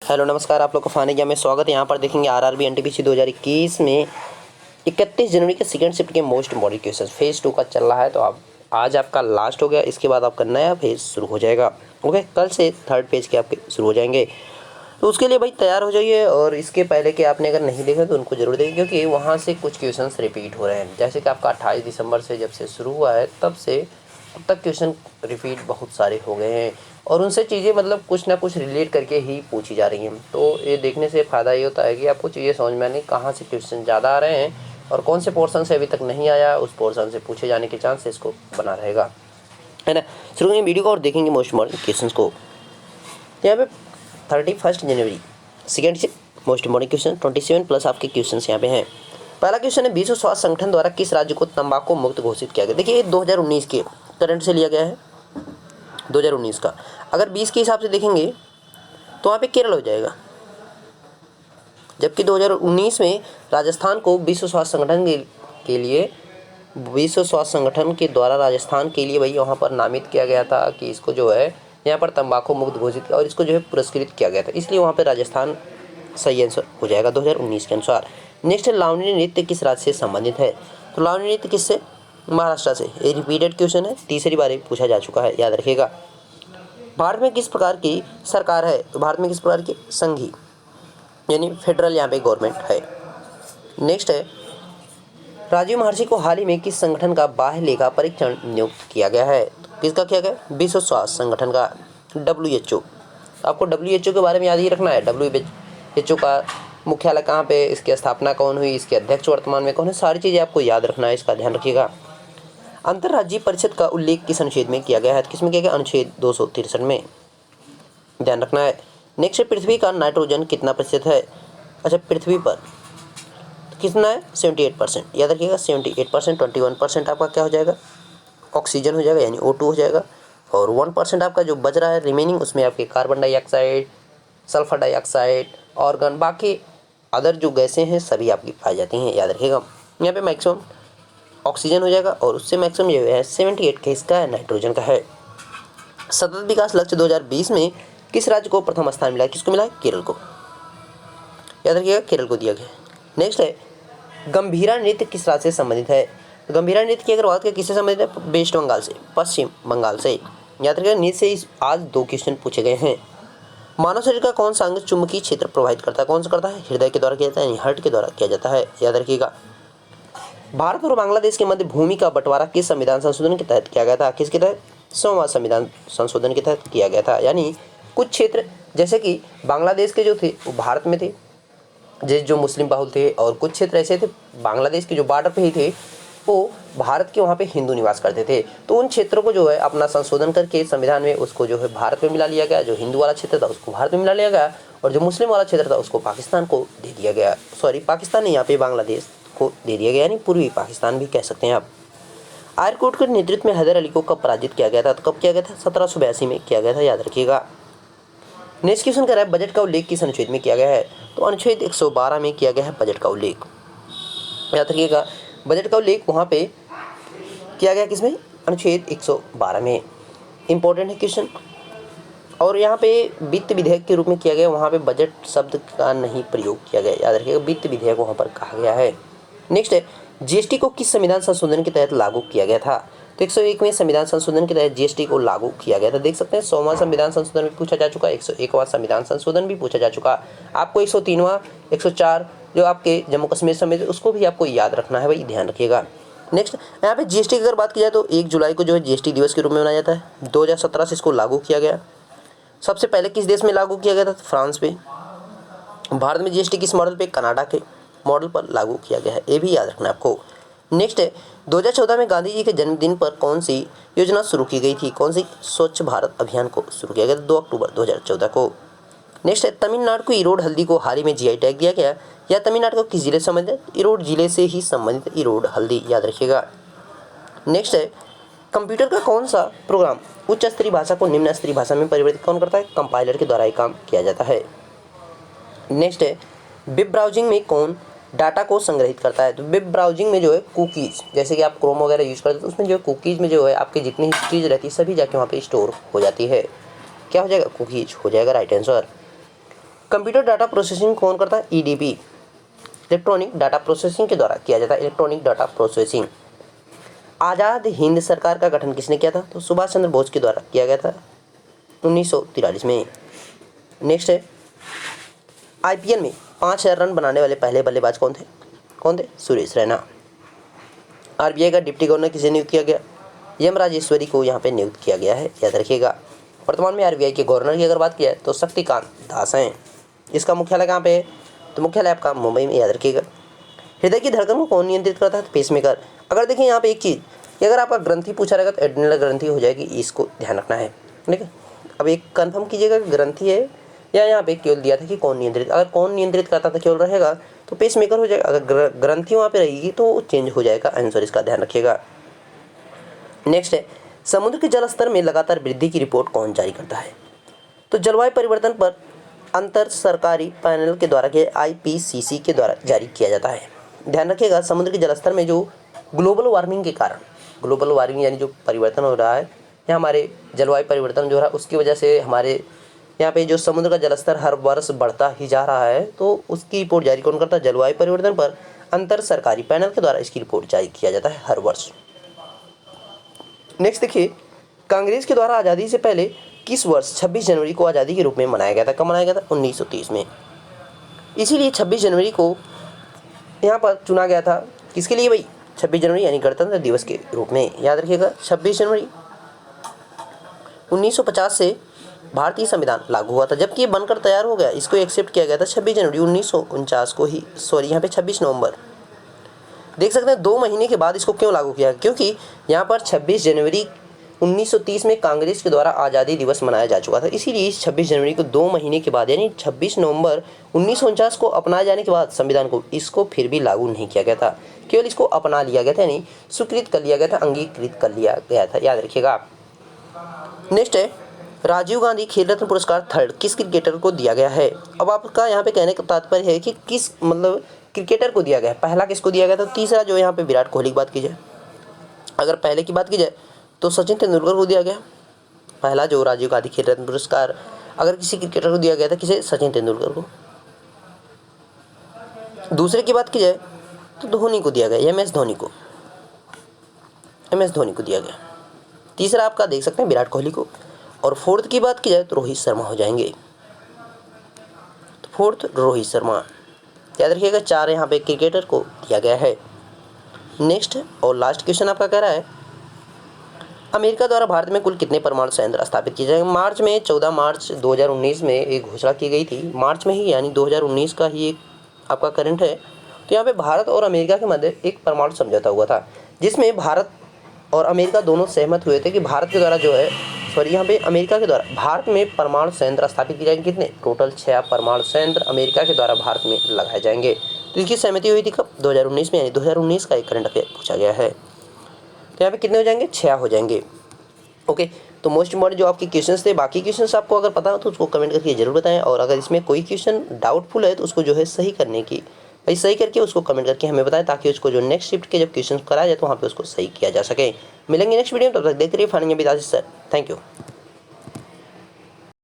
Hello नमस्कार, आप लोग को फाने में स्वागत है। यहाँ पर देखेंगे आरआरबी एनटीपीसी 2021 में 31 जनवरी के सेकंड शिफ्ट के मोस्ट इम्पॉर्टेंट क्वेश्चन फेज़ 2 का चल रहा है। तो आप आज आपका लास्ट हो गया, इसके बाद आपका नया फेज़ शुरू हो जाएगा। ओके, कल से थर्ड पेज के आपके शुरू हो जाएंगे। तो उसके लिए भाई तैयार हो जाइए। और इसके पहले कि आपने अगर नहीं देखा तो उनको जरूर देखें, क्योंकि वहाँ से कुछ क्वेश्चन रिपीट हो रहे हैं। जैसे कि आपका 28 दिसंबर से जब से शुरू हुआ है तब से अब तक क्वेश्चन रिपीट बहुत सारे हो गए हैं, और उनसे चीज़ें मतलब कुछ ना कुछ रिलेट करके ही पूछी जा रही हैं। तो ये देखने से फ़ायदा ये होता है कि आपको चीज़ें समझ में आने कहाँ से क्वेश्चन ज़्यादा आ रहे हैं और कौन से पोर्शन से अभी तक नहीं आया, उस पोर्शन से पूछे जाने के चांसेस को बना रहेगा, है ना। शुरू करेंगे वीडियो को और देखेंगे मोस्ट इम्पॉर्टेंट क्वेश्चन को। यहाँ पे 31 जनवरी सेकेंड से मोस्ट इम्पॉर्टेंट क्वेश्चन 27 प्लस आपके क्वेश्चन यहाँ पे हैं। पहला क्वेश्चन है, विश्व स्वास्थ्य संगठन द्वारा किस राज्य को तंबाकू मुक्त घोषित किया गया। देखिए ये 2019 के करंट से लिया गया है, 2019 का। अगर 20 के हिसाब से देखेंगे तो वहाँ पे केरल हो जाएगा, जबकि 2019 में राजस्थान को विश्व स्वास्थ्य संगठन के लिए विश्व स्वास्थ्य संगठन के द्वारा राजस्थान के लिए भाई वहाँ पर नामित किया गया था कि इसको जो है यहाँ पर तंबाकू मुक्त घोषित किया और इसको जो है पुरस्कृत किया गया था, इसलिए वहाँ पर राजस्थान सही आंसर हो जाएगा 2019 के अनुसार। नेक्स्ट है, लावणी नृत्य किस राज्य से संबंधित है। तो लावणी नृत्य किससे, महाराष्ट्र से। ये रिपीटेड क्वेश्चन है, तीसरी बार पूछा जा चुका है, याद रखिएगा। भारत में किस प्रकार की सरकार है। तो भारत में किस प्रकार की, संघी यानी फेडरल यहाँ पे गवर्नमेंट है। नेक्स्ट है, राजीव महर्षि को हाल ही में किस संगठन का बाह्य लेखा परीक्षण नियुक्त किया गया है। किसका किया गया, विश्व स्वास्थ्य संगठन का, WHO। आपको WHO के बारे में याद ही रखना है। WHO का मुख्यालय कहाँ पे, इसकी स्थापना कौन हुई, इसके अध्यक्ष वर्तमान में कौन है, सारी चीज़ें आपको याद रखना है, इसका ध्यान रखिएगा। अंतर्राज्यीय परिषद का उल्लेख किस अनुच्छेद में किया गया है। किसमें किया गया, अनुच्छेद 263 में, ध्यान रखना है। नेक्स्ट है, पृथ्वी का नाइट्रोजन कितना प्रतिशत है। अच्छा, पृथ्वी पर कितना है, 78%, याद रखिएगा 78%। 21% आपका क्या हो जाएगा, ऑक्सीजन हो जाएगा यानी O2 हो जाएगा, और 1% आपका जो बच रहा है रिमेनिंग, उसमें आपके carbon dioxide, sulphur dioxide, organ, बाकी अदर जो गैसें हैं सभी आपकी पाई जाती हैं, याद रखिएगा। यहाँ पे मैक्सिमम ऑक्सीजन हो जाएगा और उससे मैक्सिमम जो है 78 का इसका है, नाइट्रोजन का है। सतत विकास लक्ष्य 2020 में किस राज्य को प्रथम स्थान मिला, किसको मिला, केरल को, याद रखिएगा केरल को दिया गया। नेक्स्ट है, गंभीरा नृत्य किस राज्य से संबंधित है। तो गंभीरा नृत्य की अगर बात करें किससे संबंधित है, वेस्ट बंगाल से, पश्चिम बंगाल से, याद रखिएगा। नृत्य से आज 2 क्वेश्चन पूछे गए हैं। मानव शरीर का कौन सा अंग चुंबकीय क्षेत्र प्रभावित करता है, कौन सा करता है, हृदय के द्वारा किया जाता है यानी हार्ट के द्वारा किया जाता है, याद रखिएगा। भारत और बांग्लादेश के मध्य भूमि का बंटवारा किस संविधान संशोधन के तहत किया गया था। किसके तहत, 100वां संविधान संशोधन के तहत किया गया था। यानी कुछ क्षेत्र जैसे कि बांग्लादेश के जो थे वो भारत में थे, जो मुस्लिम बहुल थे, और कुछ क्षेत्र ऐसे थे बांग्लादेश के जो बॉर्डर पे ही थे वो भारत के वहाँ पे हिंदू निवास करते थे। तो उन क्षेत्रों को जो है अपना संशोधन करके संविधान में उसको जो है भारत में मिला लिया गया। जो हिंदू वाला क्षेत्र था उसको भारत में मिला लिया गया, और जो मुस्लिम वाला क्षेत्र था उसको पाकिस्तान को दे दिया गया। सॉरी, पाकिस्तान नहीं, यहाँ पे बांग्लादेश को दे दिया गया, यानी पूर्वी पाकिस्तान भी कह सकते हैं आप। आर्यकोट के नेतृत्व में हैदर अली को कब पराजित किया गया था। तो कब किया गया था, 1782 में किया गया था, याद रखिएगा। नेक्स्ट क्वेश्चन कह रहा है, बजट का उल्लेख किस अनुच्छेद में किया गया है। तो अनुच्छेद 112 में किया गया है बजट का उल्लेख, याद रखिएगा। बजट का उल्लेख वहाँ पे किया गया किसमें, अनुच्छेद 112 में। इंपॉर्टेंट है क्वेश्चन। और यहाँ पे वित्त विधेयक के रूप में किया गया, वहाँ पे बजट शब्द का नहीं प्रयोग किया गया, याद रखिएगा। वित्त विधेयक वहाँ पर कहा गया है। नेक्स्ट है, GST को किस संविधान संशोधन के तहत लागू किया गया था। तो 101वें संविधान संशोधन के तहत GST को लागू किया गया था। देख सकते हैं 100वां संविधान संशोधन भी पूछा जा चुका है, 101वां संविधान संशोधन भी पूछा जा चुका। आपको 103वां, 104 जो आपके जम्मू कश्मीर समेत उसको भी आपको याद रखना है भाई, ध्यान रखिएगा। नेक्स्ट, यहाँ पे GST की अगर बात की जाए तो 1 जुलाई को जो है GST दिवस के रूप में मनाया जाता है। 2017 से इसको लागू किया गया। सबसे पहले किस देश में लागू किया गया था, फ्रांस पे। भारत में GST किस मॉडल पे, कनाडा के मॉडल पर लागू किया गया है, ये भी याद रखना है आपको। नेक्स्ट है, 2014 में गांधी जी के जन्मदिन पर कौन सी योजना शुरू की गई थी, कौन सी, स्वच्छ भारत अभियान को शुरू किया गया था 2 अक्टूबर 2014 को। नेक्स्ट है, तमिलनाडु को इरोड हल्दी को हाल ही में GI टैग दिया गया, या तमिलनाडु को किस जिले से संबंधित, इरोड जिले से ही संबंधित इरोड हल्दी, याद रखिएगा। नेक्स्ट है, कंप्यूटर का कौन सा प्रोग्राम उच्च स्तरीय भाषा को निम्न स्तरीय भाषा में परिवर्तित कौन करता है, कंपाइलर के द्वारा ये काम किया जाता है। नेक्स्ट है, वेब ब्राउजिंग में कौन डाटा को संग्रहित करता है। तो वेब ब्राउजिंग में जो है कुकीज़, जैसे कि आप क्रोम वगैरह यूज़ करते हैं तो उसमें जो है कुकीज़ में जो है आपकी जितनी हिस्ट्रीज रहती है सभी जाके वहाँ पे स्टोर हो जाती है। क्या हो जाएगा, कुकीज़ हो जाएगा, right answer. Computer data processing कौन करता है? ईडीपी, इलेक्ट्रॉनिक डाटा प्रोसेसिंग के द्वारा किया जाता है, electronic data processing. Azad Hind सरकार का गठन किसने किया था? तो सुभाष चंद्र बोस के द्वारा किया गया था 1943 में। नेक्स्ट है, आईपीएल में 5000 रन बनाने वाले पहले बल्लेबाज कौन थे? सुरेश रैना। आरबीआई का डिप्टी गवर्नर किसे नियुक्त किया गया? एम राजेश्वरी को यहाँ पे नियुक्त किया गया है, याद रखिएगा। वर्तमान में आरबीआई के गवर्नर की अगर बात की जाए तो शक्तिकांत दास हैं। इसका मुख्यालय कहाँ पे है? तो मुख्यालय आपका मुंबई में, याद रखिएगा। हृदय की धड़कन को कौन नियंत्रित करता है? तो पेसमेकर। अगर देखिए यहाँ पे एक चीज़ कि अगर आपका ग्रंथि पूछा रहेगा तो एड्रिनल ग्रंथि हो जाएगी, इसको ध्यान रखना है, ठीक है। अब एक कंफर्म कीजिएगा कि ग्रंथि है या यहाँ पे केवल दिया था कि कौन नियंत्रित, अगर कौन नियंत्रित करता था केवल रहेगा तो पेसमेकर हो जाएगा, अगर ग्रंथि वहाँ पे रहेगी तो चेंज हो जाएगा आंसर, इसका ध्यान रखिएगा। नेक्स्ट है, समुद्र के जल स्तर में लगातार वृद्धि की रिपोर्ट कौन जारी करता है? तो जलवायु परिवर्तन पर अंतर सरकारी पैनल के द्वारा के आईपीसीसी के द्वारा जारी किया जाता है। ध्यान रखिएगा, समुद्र के जलस्तर में जो ग्लोबल वार्मिंग के कारण, ग्लोबल वार्मिंग यानी जो परिवर्तन हो रहा है या हमारे जलवायु परिवर्तन जो हो रहा है उसकी वजह से हमारे यहाँ पे जो समुद्र का जलस्तर हर वर्ष बढ़ता ही जा रहा है, तो उसकी रिपोर्ट जारी कौन करता है? जलवायु परिवर्तन पर अंतर सरकारी पैनल के द्वारा इसकी रिपोर्ट जारी किया जाता है हर वर्ष। नेक्स्ट देखिए, कांग्रेस के द्वारा आज़ादी से पहले किस वर्ष 26 जनवरी को आज़ादी के रूप में मनाया गया था? कब मनाया गया था? 1930 में। इसीलिए 26 जनवरी को यहाँ पर चुना गया था, किसके लिए भाई? 26 जनवरी यानी गणतंत्र दिवस के रूप में, याद रखिएगा। 26 जनवरी 1950 से भारतीय संविधान लागू हुआ था, जबकि ये बनकर तैयार हो गया, इसको एक्सेप्ट किया गया था 26 जनवरी 1949 को ही, सॉरी यहाँ पे 26 नवंबर। देख सकते हैं 2 महीने के बाद इसको क्यों लागू किया? क्योंकि यहाँ पर 26 जनवरी 1930 में कांग्रेस के द्वारा आज़ादी दिवस मनाया जा चुका था, इसीलिए 26 जनवरी को 2 महीने के बाद यानी 26 नवंबर 1949 को अपनाए जाने के बाद संविधान को इसको फिर भी लागू नहीं किया गया था, केवल इसको अपना लिया गया था, यानी स्वीकृत कर लिया गया था, अंगीकृत कर लिया गया था, याद रखिएगा। नेक्स्ट है, राजीव गांधी खेल रत्न पुरस्कार थर्ड किस क्रिकेटर को दिया गया है? अब आपका यहाँ पे कहने का तात्पर्य है कि किस मतलब क्रिकेटर को दिया गया है, पहला किसको दिया गया था? तीसरा जो यहाँ पे विराट कोहली की बात की जाए, अगर पहले की बात की जाए तो सचिन तेंदुलकर को दिया गया पहला जो राजीव गांधी खेल रत्न पुरस्कार, अगर किसी क्रिकेटर को दिया गया था, किसे? सचिन तेंदुलकर को। दूसरे की बात की जाए तो धोनी को दिया गया, एमएस धोनी को दिया गया। तीसरा आपका देख सकते हैं विराट कोहली को, और फोर्थ की बात की जाए तो रोहित शर्मा हो जाएंगे, तो फोर्थ रोहित शर्मा, याद रखिएगा। 4 यहाँ पे क्रिकेटर को दिया गया है। नेक्स्ट और लास्ट क्वेश्चन आपका कह रहा है, अमेरिका द्वारा भारत में कुल कितने परमाणु संयंत्र स्थापित किए जाएंगे? मार्च में 14 मार्च 2019 में एक घोषणा की गई थी, मार्च में ही यानी 2019 का ही एक आपका करंट है। तो यहाँ पे भारत और अमेरिका के मध्य एक परमाणु समझौता हुआ था, जिसमें भारत और अमेरिका दोनों सहमत हुए थे कि भारत के द्वारा जो है, सॉरी यहाँ पे अमेरिका के द्वारा भारत में परमाणु संयंत्र स्थापित किए जाएंगे। कितने? टोटल 6 परमाणु संयंत्र अमेरिका के द्वारा भारत में लगाए जाएंगे। तो इसकी सहमति हुई थी कब? 2019 में, यानी 2019 का एक करंट अफेयर पूछा गया है। तो यहाँ पे कितने हो जाएंगे? 6 हो जाएंगे। ओके, तो मोस्ट इम्पॉर्टेंट जो आपके क्वेश्चंस थे, बाकी क्वेश्चंस आपको अगर पता हो तो उसको कमेंट करके जरूर बताएं, और अगर इसमें कोई क्वेश्चन डाउटफुल है तो उसको जो है सही करने की भाई सही करके उसको कमेंट करके हमें बताएं, ताकि उसको जो नेक्स्ट शिफ्ट के जब क्वेश्चन कराया जाए तो वहाँ पे उसको सही किया जा सके। मिलेंगे नेक्स्ट वीडियो में, तब तक देखते रहिए finance with Ashish sir. Thank you.